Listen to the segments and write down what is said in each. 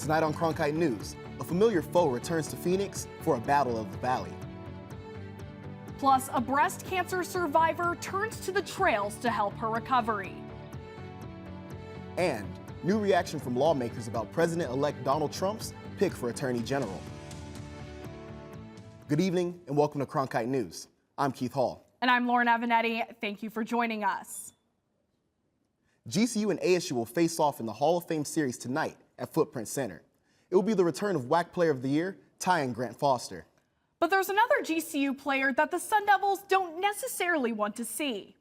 Tonight on Cronkite News, a familiar foe returns to Phoenix for a battle of the valley. Plus, a breast cancer survivor turns to the trails to help her recovery. And new reaction from lawmakers about President-elect Donald Trump's pick for Attorney General. Good evening and welcome to Cronkite News. I'm Keith Hall. And I'm Lauren Avenatti. Thank you for joining us. GCU and ASU will face off in the Hall of Fame series tonight at Footprint Center. It will be the return of WAC Player of the Year, Tyan Grant Foster. But there's another GCU player that the Sun Devils don't necessarily want to see.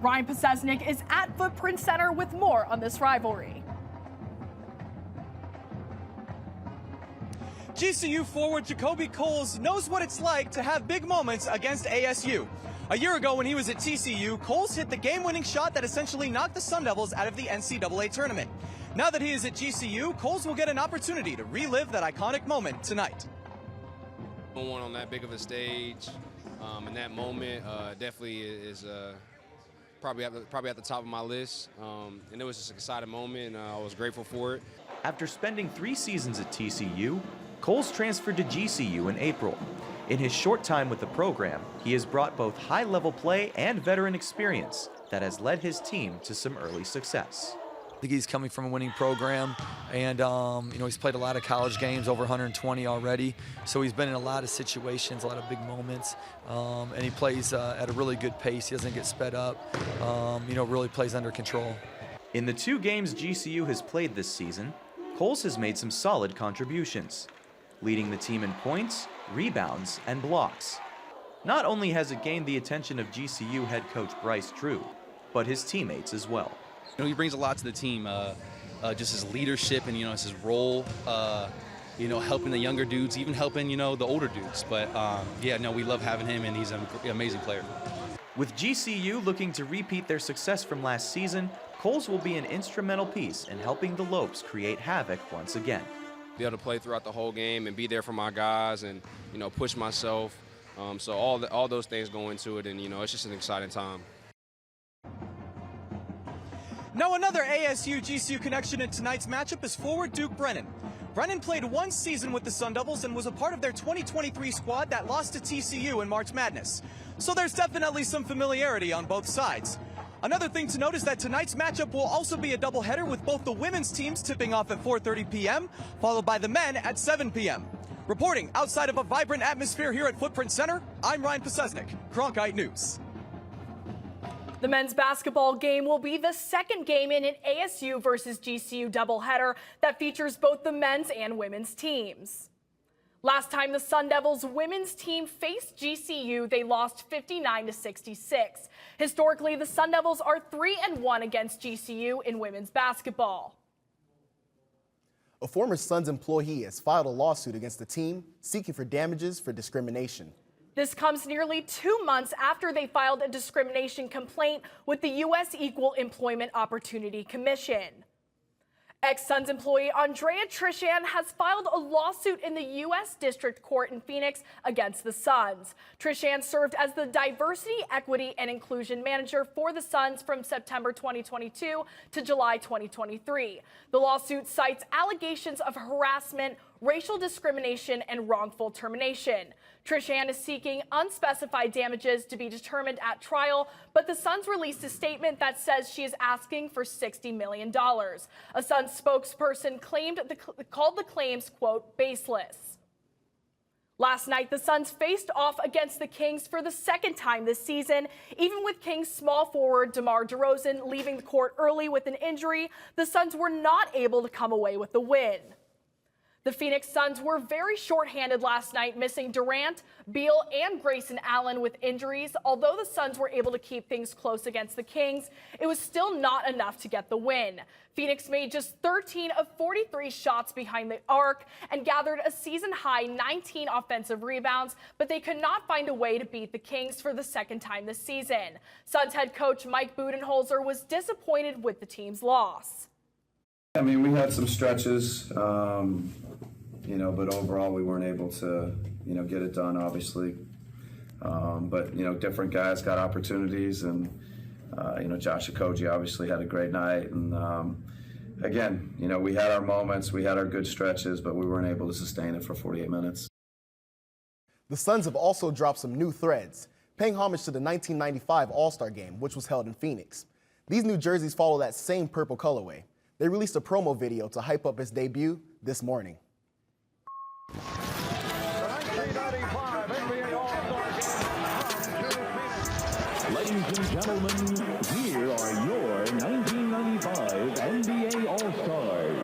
Ryan Posesnik is at Footprint Center with more on this rivalry. GCU forward Jacoby Coles knows what it's like to have big moments against ASU. A year ago when he was at TCU, Coles hit the game-winning shot that essentially knocked the Sun Devils out of the NCAA tournament. Now that he is at GCU, Coles will get an opportunity to relive that iconic moment tonight. One on that big of a stage, in that moment, definitely is probably at the top of my list. And it was just an exciting moment, and I was grateful for it. After spending 3 seasons at TCU, Coles transferred to GCU in April. In his short time with the program, he has brought both high-level play and veteran experience that has led his team to some early success. I think he's coming from a winning program, and he's played a lot of college games, over 120 already. So he's been in a lot of situations, a lot of big moments, and he plays at a really good pace. He doesn't get sped up, really plays under control. In the 2 games GCU has played this season, Coles has made some solid contributions, leading the team in points, rebounds, and blocks. Not only has it gained the attention of GCU head coach Bryce Drew, but his teammates as well. He brings a lot to the team, just his leadership and, it's his role, helping the younger dudes, even helping, the older dudes. But, we love having him, and he's an amazing player. With GCU looking to repeat their success from last season, Coles will be an instrumental piece in helping the Lopes create havoc once again. Be able to play throughout the whole game and be there for my guys and, push myself. So all those things go into it, and, it's just an exciting time. Now another ASU-GCU connection in tonight's matchup is forward Duke Brennan. Brennan played 1 season with the Sun Devils and was a part of their 2023 squad that lost to TCU in March Madness. So there's definitely some familiarity on both sides. Another thing to note is that tonight's matchup will also be a doubleheader with both the women's teams tipping off at 4:30 p.m., followed by the men at 7 p.m. Reporting outside of a vibrant atmosphere here at Footprint Center, I'm Ryan Posesnik, Cronkite News. The men's basketball game will be the second game in an ASU versus GCU doubleheader that features both the men's and women's teams. Last time the Sun Devils women's team faced GCU, they lost 59-66. Historically, the Sun Devils are 3-1 against GCU in women's basketball. A former Suns employee has filed a lawsuit against the team seeking for damages for discrimination. This comes nearly 2 months after they filed a discrimination complaint with the U.S. Equal Employment Opportunity Commission. Ex-Suns employee Andrea Trishan has filed a lawsuit in the U.S. District Court in Phoenix against the Suns. Trishan served as the Diversity, Equity, and Inclusion Manager for the Suns from September 2022 to July 2023. The lawsuit cites allegations of harassment, racial discrimination, and wrongful termination. Trishan is seeking unspecified damages to be determined at trial, but the Suns released a statement that says she is asking for $60 million. A Suns spokesperson called the claims, quote, baseless. Last night, the Suns faced off against the Kings for the second time this season. Even with Kings small forward DeMar DeRozan leaving the court early with an injury, the Suns were not able to come away with the win. The Phoenix Suns were very shorthanded last night, missing Durant, Beal, and Grayson Allen with injuries. Although the Suns were able to keep things close against the Kings, it was still not enough to get the win. Phoenix made just 13 of 43 shots behind the arc and gathered a season-high 19 offensive rebounds, but they could not find a way to beat the Kings for the second time this season. Suns head coach Mike Budenholzer was disappointed with the team's loss. I mean, we had some stretches, but overall we weren't able to, get it done, obviously. But different guys got opportunities, and Josh Okogie obviously had a great night, and again, you know, we had our moments, we had our good stretches, but we weren't able to sustain it for 48 minutes. The Suns have also dropped some new threads, paying homage to the 1995 All-Star Game, which was held in Phoenix. These new jerseys follow that same purple colorway. They released a promo video to hype up its debut this morning. Ladies and gentlemen, here are your 1995 NBA All-Stars.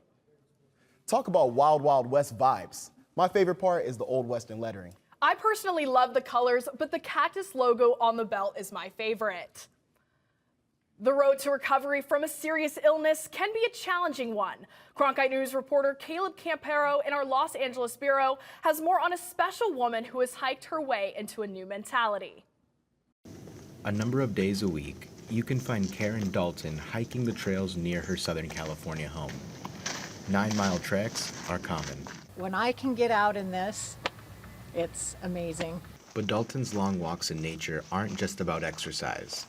Talk about Wild Wild West vibes. My favorite part is the old Western lettering. I personally love the colors, but the cactus logo on the belt is my favorite. The road to recovery from a serious illness can be a challenging one. Cronkite News reporter Caleb Campero in our Los Angeles bureau has more on a special woman who has hiked her way into a new mentality. A number of days a week, you can find Karen Dalton hiking the trails near her Southern California home. 9-mile treks are common. When I can get out in this, it's amazing. But Dalton's long walks in nature aren't just about exercise.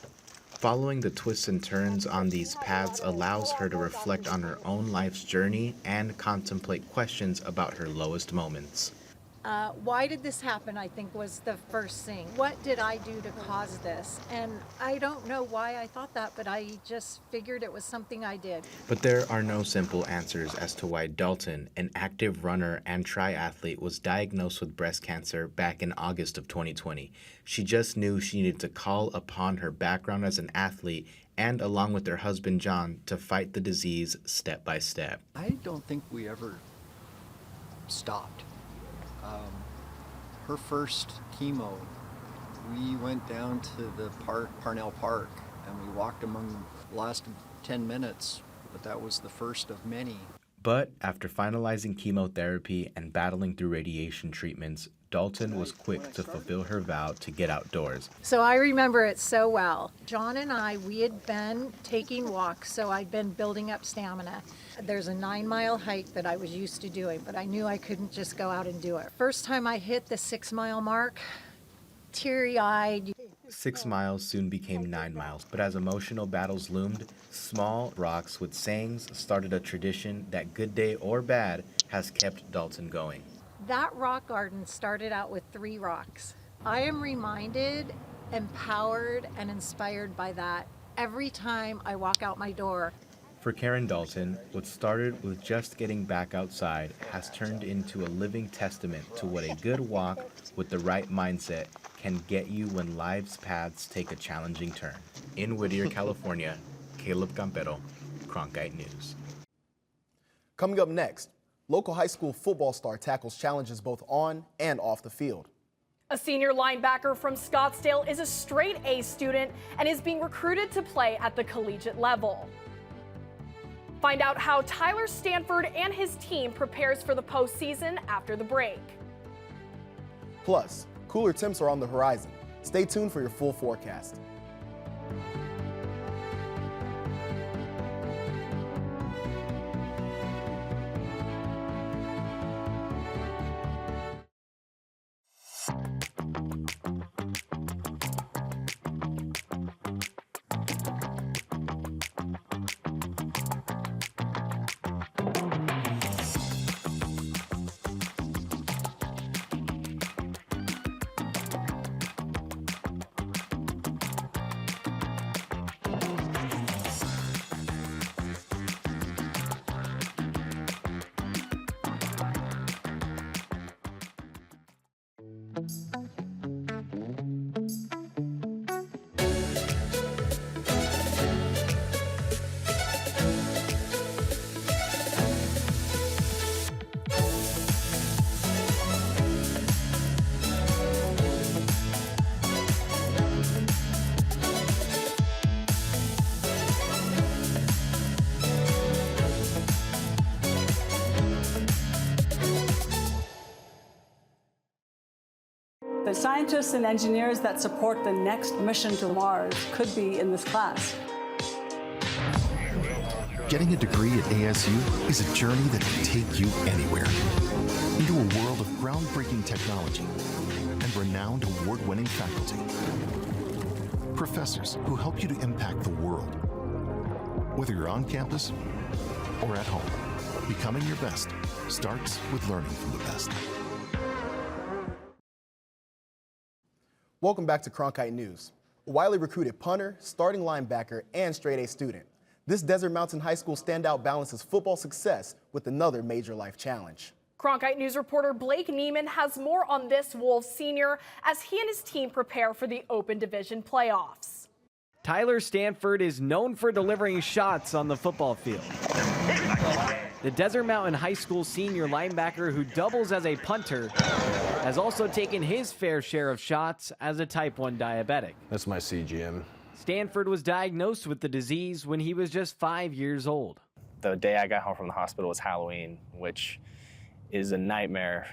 Following the twists and turns on these paths allows her to reflect on her own life's journey and contemplate questions about her lowest moments. Why did this happen, I think, was the first thing. What did I do to cause this? And I don't know why I thought that, but I just figured it was something I did. But there are no simple answers as to why Dalton, an active runner and triathlete, was diagnosed with breast cancer back in August of 2020. She just knew she needed to call upon her background as an athlete and, along with her husband John, to fight the disease step by step. I don't think we ever stopped. Her first chemo, we went down to the park, Parnell Park, and we walked among the last 10 minutes, but that was the first of many. But after finalizing chemotherapy and battling through radiation treatments, Dalton was quick to fulfill her vow to get outdoors. So I remember it so well. John and I, we had been taking walks, so I'd been building up stamina. There's a 9-mile hike that I was used to doing, but I knew I couldn't just go out and do it. First time I hit the 6-mile mark, teary-eyed. 6 miles soon became 9 miles, but as emotional battles loomed, small rocks with sayings started a tradition that, good day or bad, has kept Dalton going. That rock garden started out with 3 rocks. I am reminded, empowered, and inspired by that every time I walk out my door. For Karen Dalton, what started with just getting back outside has turned into a living testament to what a good walk with the right mindset can get you when life's paths take a challenging turn. In Whittier, California, Caleb Campero, Cronkite News. Coming up next, local high school football star tackles challenges both on and off the field. A senior linebacker from Scottsdale is a straight A student and is being recruited to play at the collegiate level. Find out how Tyler Stanford and his team prepares for the postseason after the break. Plus, cooler temps are on the horizon. Stay tuned for your full forecast. The scientists and engineers that support the next mission to Mars could be in this class. Getting a degree at ASU is a journey that can take you anywhere. Into a world of groundbreaking technology and renowned award-winning faculty. Professors who help you to impact the world. Whether you're on campus or at home. Becoming your best starts with learning from the best. Welcome back to Cronkite News. A widely recruited punter, starting linebacker, and straight-A student. This Desert Mountain High School standout balances football success with another major life challenge. Cronkite News reporter Blake Neiman has more on this Wolves senior as he and his team prepare for the Open Division playoffs. Tyler Stanford is known for delivering shots on the football field. The Desert Mountain High School senior linebacker who doubles as a punter has also taken his fair share of shots as a type 1 diabetic. That's my CGM. Stanford was diagnosed with the disease when he was just 5 years old. The day I got home from the hospital was Halloween, which is a nightmare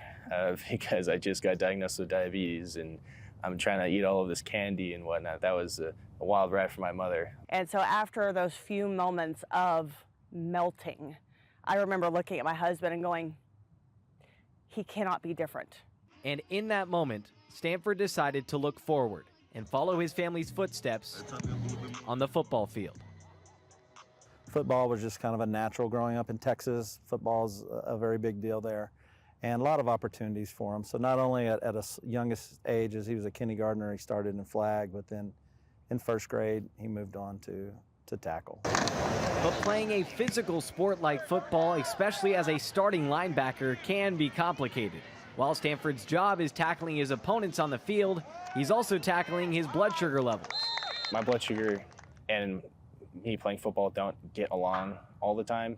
because I just got diagnosed with diabetes and I'm trying to eat all of this candy and whatnot. That was a wild ride for my mother. And so after those few moments of melting, I remember looking at my husband and going, he cannot be different. And in that moment, Stanford decided to look forward and follow his family's footsteps on the football field. Football was just kind of a natural growing up in Texas. Football's a very big deal there and a lot of opportunities for him. So not only at a youngest age as he was a kindergartner, he started in flag, but then in first grade, he moved on to tackle. But playing a physical sport like football, especially as a starting linebacker, can be complicated. While Stanford's job is tackling his opponents on the field, he's also tackling his blood sugar levels. My blood sugar and me playing football don't get along all the time,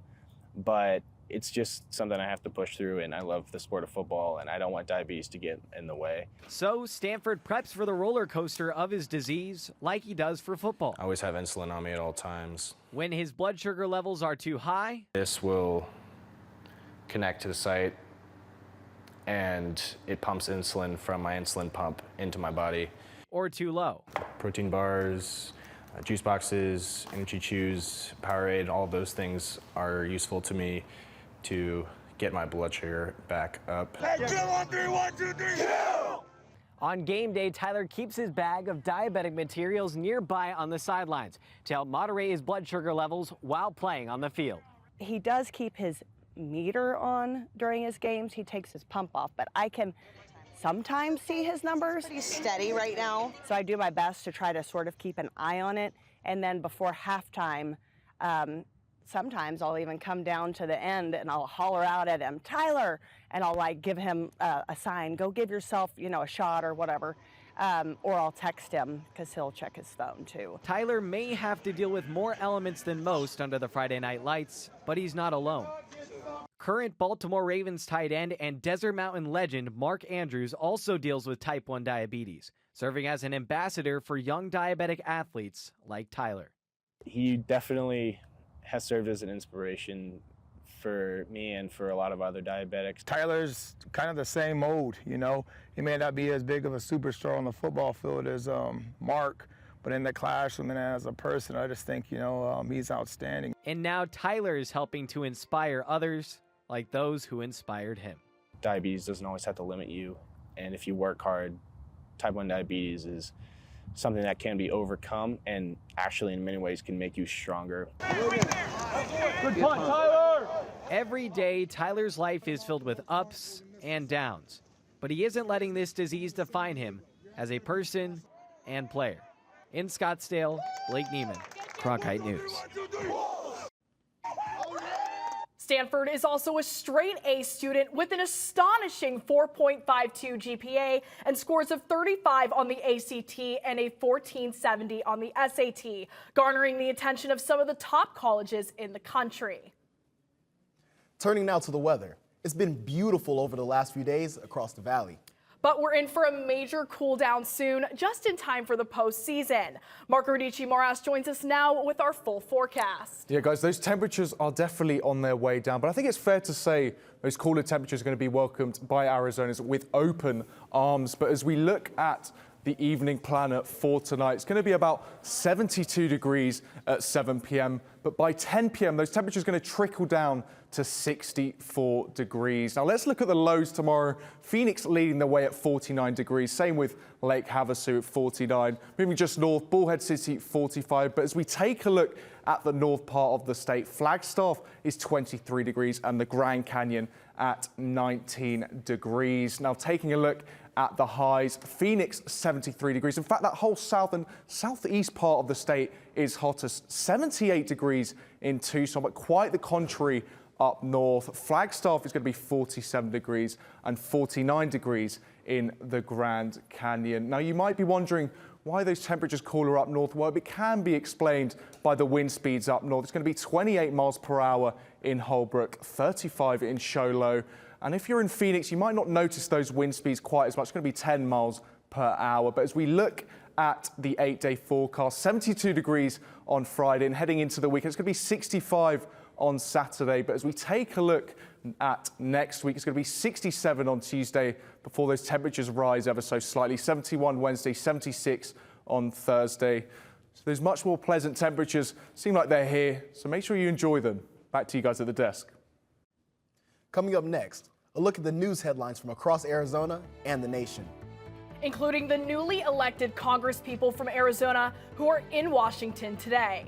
but it's just something I have to push through, and I love the sport of football, and I don't want diabetes to get in the way. So Stanford preps for the roller coaster of his disease like he does for football. I always have insulin on me at all times. When his blood sugar levels are too high, this will connect to the site, and it pumps insulin from my insulin pump into my body. Or too low. Protein bars, juice boxes, energy chews, Powerade, all of those things are useful to me to get my blood sugar back up. On game day, Tyler keeps his bag of diabetic materials nearby on the sidelines to help moderate his blood sugar levels while playing on the field. He does keep his meter on during his games. He takes his pump off, but I can sometimes see his numbers. He's steady right now. So I do my best to try to sort of keep an eye on it. And then before halftime, sometimes I'll even come down to the end and I'll holler out at him, Tyler, and I'll like give him a sign, go give yourself, a shot or whatever. Or I'll text him because he'll check his phone too. Tyler may have to deal with more elements than most under the Friday night lights, but he's not alone. Current Baltimore Ravens tight end and Desert Mountain legend Mark Andrews also deals with type 1 diabetes, serving as an ambassador for young diabetic athletes like Tyler. He definitely has served as an inspiration for me and for a lot of other diabetics. Tyler's kind of the same mold, He may not be as big of a superstar on the football field as Mark, but in the classroom and as a person, I just think, he's outstanding. And now Tyler is helping to inspire others like those who inspired him. Diabetes doesn't always have to limit you, and if you work hard, type 1 diabetes is something that can be overcome and actually in many ways can make you stronger. Good punt, Tyler! Every day, Tyler's life is filled with ups and downs, but he isn't letting this disease define him as a person and player. In Scottsdale, Blake Neiman, Cronkite News. Stanford is also a straight-A student with an astonishing 4.52 GPA and scores of 35 on the ACT and a 1470 on the SAT, garnering the attention of some of the top colleges in the country. Turning now to the weather. It's been beautiful over the last few days across the valley. But we're in for a major cool down soon, just in time for the postseason. Mark Radici-Moras joins us now with our full forecast. Yeah, guys, those temperatures are definitely on their way down, but I think it's fair to say those cooler temperatures are going to be welcomed by Arizonans with open arms. But as we look at the evening planner for tonight, it's going to be about 72 degrees at 7 p.m. But by 10 p.m., those temperatures are going to trickle down to 64 degrees. Now let's look at the lows tomorrow. Phoenix leading the way at 49 degrees. Same with Lake Havasu at 49. Moving just north, Bullhead City 45. But as we take a look at the north part of the state. Flagstaff is 23 degrees and the Grand Canyon at 19 degrees. Now taking a look at the highs, Phoenix 73 degrees. In fact, that whole south and southeast part of the state is hottest, 78 degrees in Tucson, but quite the contrary up north. Flagstaff is going to be 47 degrees and 49 degrees in the Grand Canyon. Now, you might be wondering why those temperatures cooler up north. Well, it can be explained by the wind speeds up north. It's going to be 28 miles per hour in Holbrook, 35 in Show Low. And if you're in Phoenix, you might not notice those wind speeds quite as much. It's going to be 10 miles per hour. But as we look at the 8-day forecast, 72 degrees on Friday and heading into the weekend, it's going to be 65 on Saturday. But as we take a look at next week, it's going to be 67 on Tuesday before those temperatures rise ever so slightly. 71 Wednesday, 76 on Thursday. So there's much more pleasant temperatures. Seem like they're here, so make sure you enjoy them. Back to you guys at the desk. Coming up next, a look at the news headlines from across Arizona and the nation, including the newly elected congresspeople from Arizona who are in Washington today,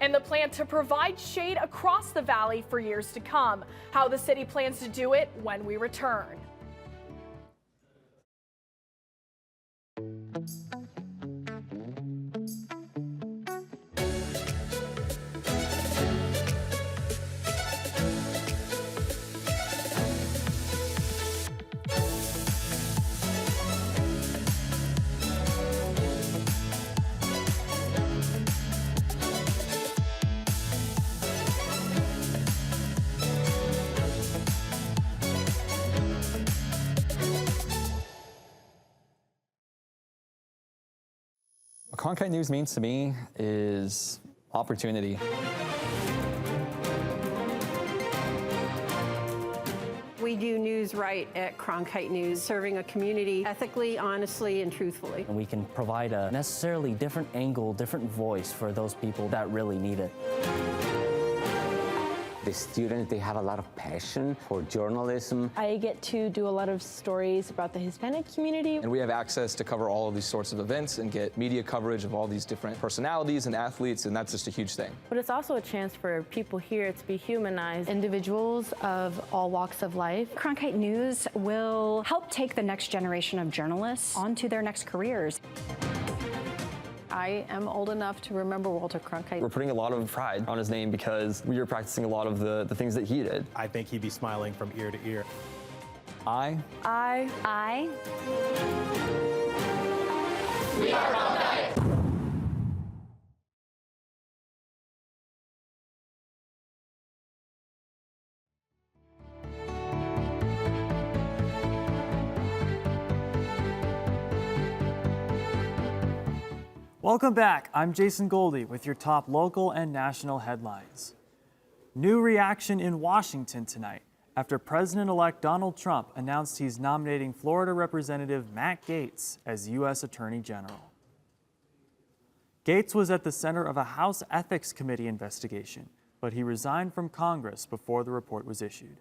and the plan to provide shade across the valley for years to come, how the city plans to do it when we return. What Cronkite News means to me is opportunity. We do news right at Cronkite News, serving a community ethically, honestly, and truthfully. And we can provide a necessarily different angle, different voice for those people that really need it. The students, they have a lot of passion for journalism. I get to do a lot of stories about the Hispanic community. And we have access to cover all of these sorts of events and get media coverage of all these different personalities and athletes, and that's just a huge thing. But it's also a chance for people here to be humanized, individuals of all walks of life. Cronkite News will help take the next generation of journalists onto their next careers. I am old enough to remember Walter Cronkite. We're putting a lot of pride on his name because we are practicing a lot of the things that he did. I think he'd be smiling from ear to ear. I. We are Cronkite. Welcome back. I'm Jason Goldie with your top local and national headlines. New reaction in Washington tonight after President-elect Donald Trump announced he's nominating Florida Representative Matt Gaetz as U.S. Attorney General. Gaetz was at the center of a House Ethics Committee investigation, but he resigned from Congress before the report was issued.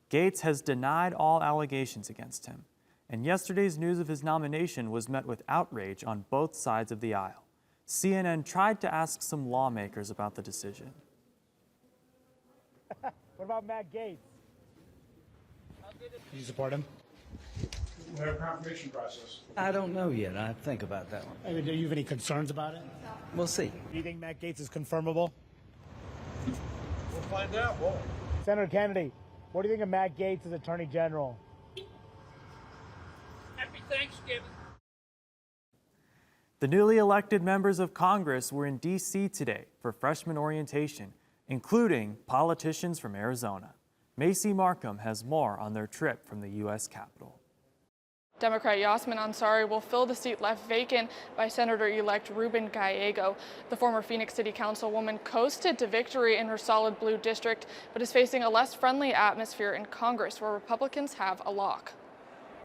Gaetz has denied all allegations against him, and yesterday's news of his nomination was met with outrage on both sides of the aisle. CNN tried to ask some lawmakers about the decision. What about Matt Gaetz? Do you support him? We have a confirmation process. I don't know yet. I think about that one. I mean, do you have any concerns about it? We'll see. Do you think Matt Gaetz is confirmable? We'll find out. Whoa. Senator Kennedy, what do you think of Matt Gaetz as Attorney General? Happy Thanksgiving. The newly elected members of Congress were in D.C. today for freshman orientation, including politicians from Arizona. Macy Markham has more on their trip from the U.S. Capitol. Democrat Yasmin Ansari will fill the seat left vacant by Senator-elect Ruben Gallego. The former Phoenix City Councilwoman coasted to victory in her solid blue district, but is facing a less friendly atmosphere in Congress, where Republicans have a lock.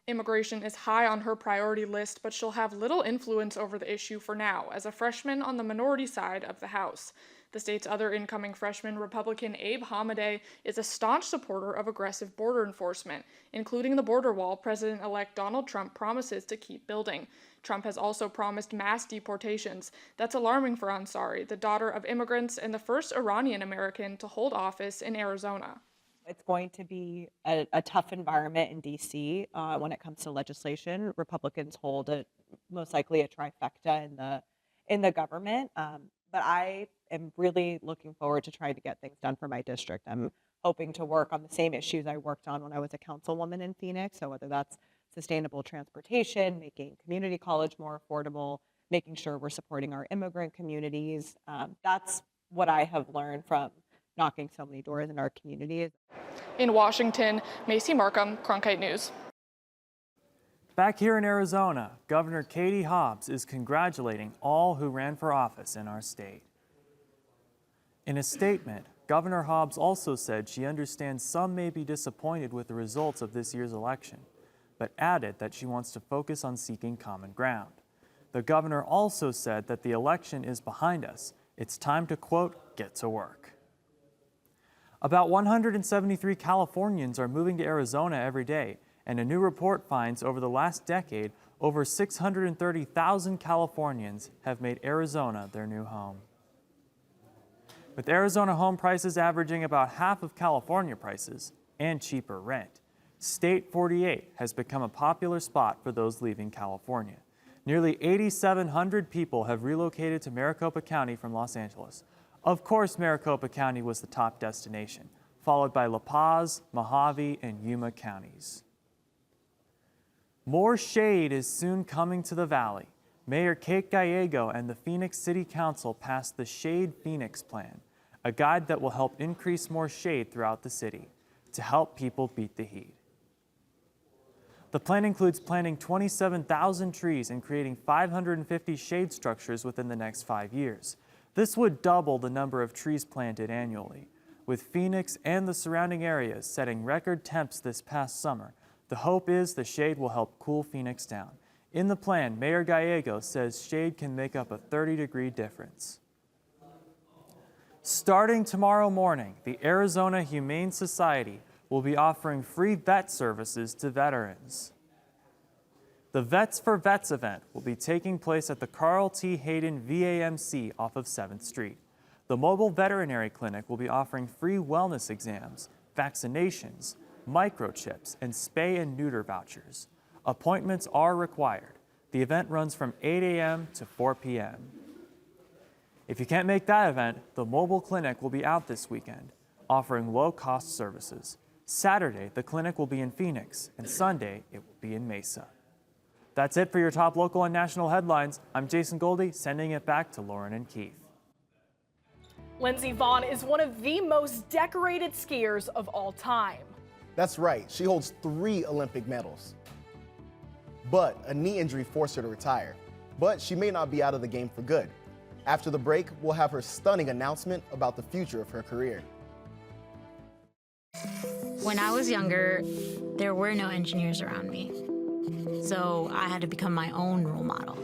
Immigration is high on her priority list, but she'll have little influence over the issue for now, as a freshman on the minority side of the House. The state's other incoming freshman, Republican Abe Hamadeh, is a staunch supporter of aggressive border enforcement, including the border wall President-elect Donald Trump promises to keep building. Trump has also promised mass deportations. That's alarming for Ansari, the daughter of immigrants and the first Iranian American to hold office in Arizona. It's going to be a tough environment in D.C. When it comes to legislation. Republicans hold most likely a trifecta in the government. But I am really looking forward to trying to get things done for my district. I'm hoping to work on the same issues I worked on when I was a councilwoman in Phoenix. So whether that's sustainable transportation, making community college more affordable, making sure we're supporting our immigrant communities. That's what I have learned from knocking so many doors in our community. In Washington, Macy Markham, Cronkite News. Back here in Arizona, Governor Katie Hobbs is congratulating all who ran for office in our state. In a statement, Governor Hobbs also said she understands some may be disappointed with the results of this year's election, but added that she wants to focus on seeking common ground. The governor also said that the election is behind us. It's time to, quote, get to work. About 173 Californians are moving to Arizona every day, and a new report finds over the last decade, over 630,000 Californians have made Arizona their new home. With Arizona home prices averaging about half of California prices and cheaper rent, State 48 has become a popular spot for those leaving California. Nearly 8,700 people have relocated to Maricopa County from Los Angeles. Of course, Maricopa County was the top destination, followed by La Paz, Mojave, and Yuma counties. More shade is soon coming to the valley. Mayor Kate Gallego and the Phoenix City Council passed the Shade Phoenix Plan, a guide that will help increase more shade throughout the city to help people beat the heat. The plan includes planting 27,000 trees and creating 550 shade structures within the next 5 years. This would double the number of trees planted annually. With Phoenix and the surrounding areas setting record temps this past summer, the hope is the shade will help cool Phoenix down. In the plan, Mayor Gallego says shade can make up a 30-degree difference. Starting tomorrow morning, the Arizona Humane Society will be offering free vet services to veterans. The Vets for Vets event will be taking place at the Carl T. Hayden VAMC off of 7th Street. The mobile veterinary clinic will be offering free wellness exams, vaccinations, microchips, and spay and neuter vouchers. Appointments are required. The event runs from 8 a.m. to 4 p.m. If you can't make that event, the mobile clinic will be out this weekend, offering low-cost services. Saturday, the clinic will be in Phoenix, and Sunday, it will be in Mesa. That's it for your top local and national headlines. I'm Jason Goldie, sending it back to Lauren and Keith. Lindsey Vonn is one of the most decorated skiers of all time. That's right, she holds 3 Olympic medals. But a knee injury forced her to retire. But she may not be out of the game for good. After the break, we'll have her stunning announcement about the future of her career. When I was younger, there were no engineers around me. So I had to become my own role model.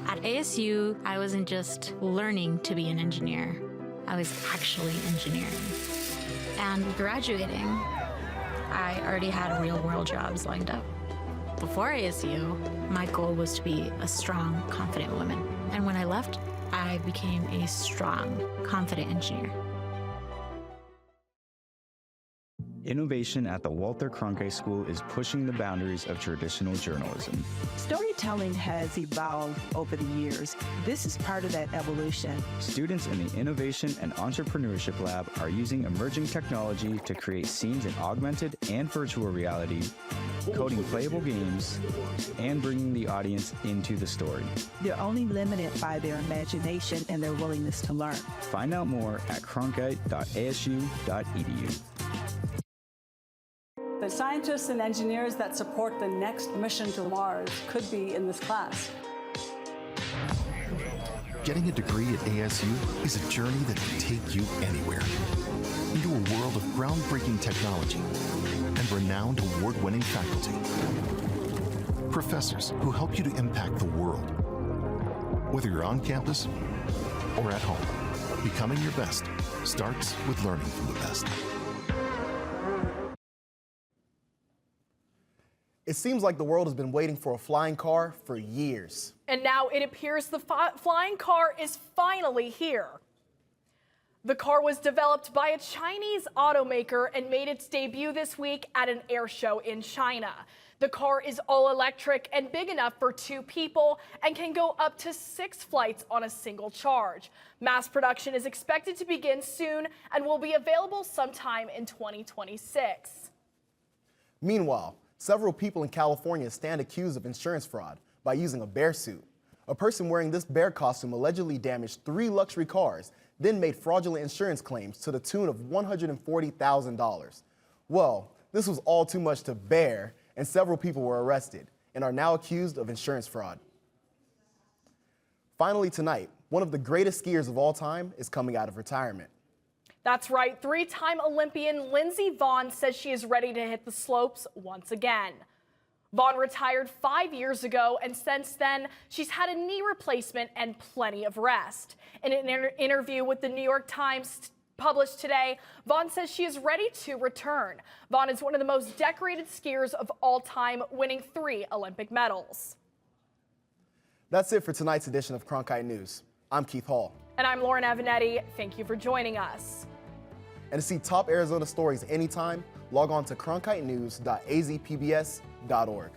At ASU, I wasn't just learning to be an engineer. I was actually engineering. And graduating, I already had real-world jobs lined up. Before ASU, my goal was to be a strong, confident woman. And when I left, I became a strong, confident engineer. Innovation at the Walter Cronkite School is pushing the boundaries of traditional journalism. Storytelling has evolved over the years. This is part of that evolution. Students in the Innovation and Entrepreneurship Lab are using emerging technology to create scenes in augmented and virtual reality, coding playable games, and bringing the audience into the story. They're only limited by their imagination and their willingness to learn. Find out more at cronkite.asu.edu. The scientists and engineers that support the next mission to Mars could be in this class. Getting a degree at ASU is a journey that can take you anywhere. Into a world of groundbreaking technology and renowned award-winning faculty. Professors who help you to impact the world, whether you're on campus or at home. Becoming your best starts with learning from the best. It seems like the world has been waiting for a flying car for years. And now it appears the flying car is finally here. The car was developed by a Chinese automaker and made its debut this week at an air show in China. The car is all electric and big enough for 2 people and can go up to 6 flights on a single charge. Mass production is expected to begin soon and will be available sometime in 2026. Meanwhile, several people in California stand accused of insurance fraud by using a bear suit. A person wearing this bear costume allegedly damaged 3 luxury cars, then made fraudulent insurance claims to the tune of $140,000. Well, this was all too much to bear, and several people were arrested and are now accused of insurance fraud. Finally tonight, one of the greatest skiers of all time is coming out of retirement. That's right, 3-time Olympian Lindsey Vonn says she is ready to hit the slopes once again. Vonn retired 5 years ago, and since then, she's had a knee replacement and plenty of rest. In an interview with the New York Times published today, Vonn says she is ready to return. Vonn is one of the most decorated skiers of all time, winning 3 Olympic medals. That's it for tonight's edition of Cronkite News. I'm Keith Hall. And I'm Lauren Avenatti. Thank you for joining us. And to see top Arizona stories anytime, log on to cronkitenews.azpbs.org.